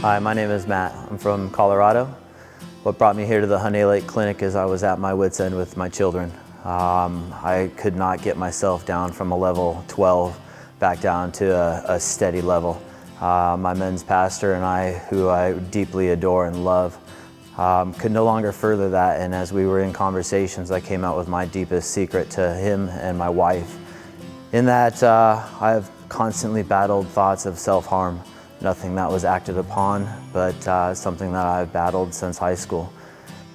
Hi, my name is Matt. I'm from Colorado. What brought me here to the Honey Lake Clinic is I was at my wit's end with my children. I could not get myself down from a level 12 back down to a steady level. My men's pastor and I, who I deeply adore and love, could no longer further that, and as we were in conversations, I came out with my deepest secret to him and my wife. In that, I've constantly battled thoughts of self-harm. Nothing that was acted upon, but something that I've battled since high school.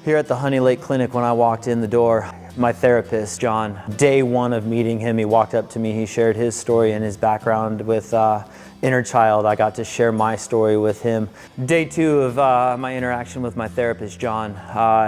Here at the Honey Lake Clinic, when I walked in the door, my therapist, John, day one of meeting him, he walked up to me, he shared his story and his background with inner child. I got to share my story with him. Day two of my interaction with my therapist, John,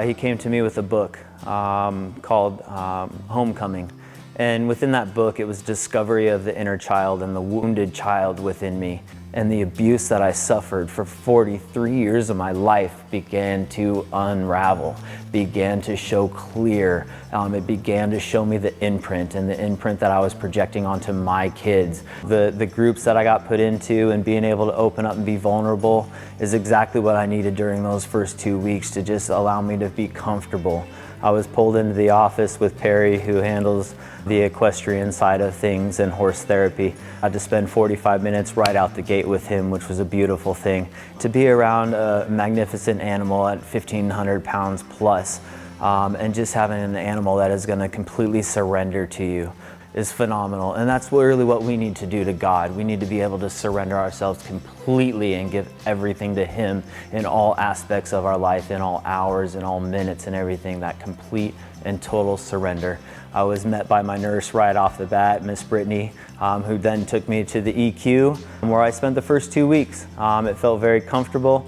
he came to me with a book called Homecoming. And within that book, it was discovery of the inner child and the wounded child within me. And the abuse that I suffered for 43 years of my life began to unravel, began to show clear. It began to show me the imprint and the imprint that I was projecting onto my kids. The groups that I got put into and being able to open up and be vulnerable is exactly what I needed during those first 2 weeks to just allow me to be comfortable. I was pulled into the office with Perry, who handles the equestrian side of things and horse therapy. I had to spend 45 minutes right out the gate with him, which was a beautiful thing. To be around a magnificent animal at 1,500 pounds plus, and just having an animal that is going to completely surrender to you is phenomenal. And that's really what we need to do to God. We need to be able to surrender ourselves completely and give everything to Him in all aspects of our life, in all hours, in all minutes and everything, that complete and total surrender. I was met by my nurse right off the bat, Miss Brittany, who then took me to the EQ, where I spent the first 2 weeks. It felt very comfortable.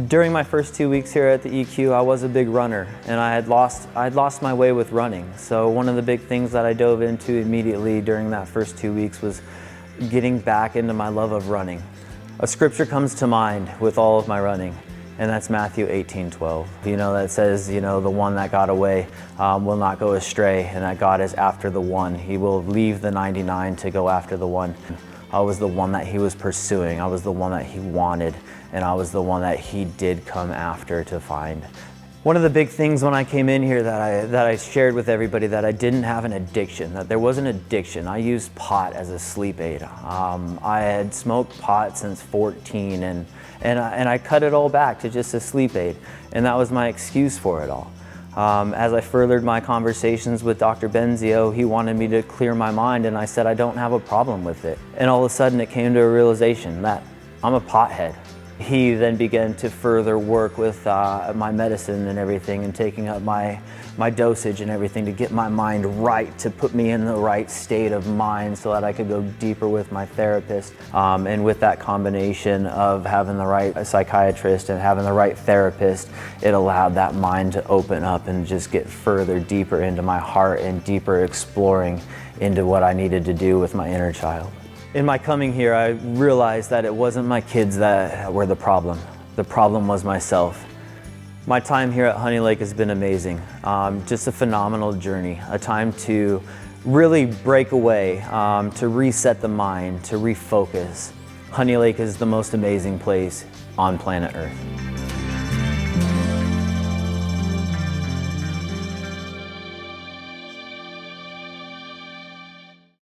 During my first 2 weeks here at the EQ, I was a big runner, and I'd lost my way with running. So one of the big things that I dove into immediately during that first 2 weeks was getting back into my love of running. A scripture comes to mind with all of my running, and that's Matthew 18:12. That says, the one that got away will not go astray, and that God is after the one. He will leave the 99 to go after the one. I was the one that He was pursuing. I was the one that He wanted, and I was the one that He did come after to find. One of the big things when I came in here that I shared with everybody, that I didn't have an addiction, that there was an addiction. I used pot as a sleep aid. I had smoked pot since 14, and I cut it all back to just a sleep aid, and that was my excuse for it all. As I furthered my conversations with Dr. Benzio, he wanted me to clear my mind, and I said I don't have a problem with it. And all of a sudden it came to a realization that I'm a pothead. He then began to further work with my medicine and everything, and taking up my dosage and everything to get my mind right, to put me in the right state of mind so that I could go deeper with my therapist. And with that combination of having the right psychiatrist and having the right therapist, it allowed that mind to open up and just get further deeper into my heart and deeper exploring into what I needed to do with my inner child. In my coming here, I realized that it wasn't my kids that were the problem. The problem was myself. My time here at Honey Lake has been amazing. Just a phenomenal journey, a time to really break away, to reset the mind, to refocus. Honey Lake is the most amazing place on planet Earth.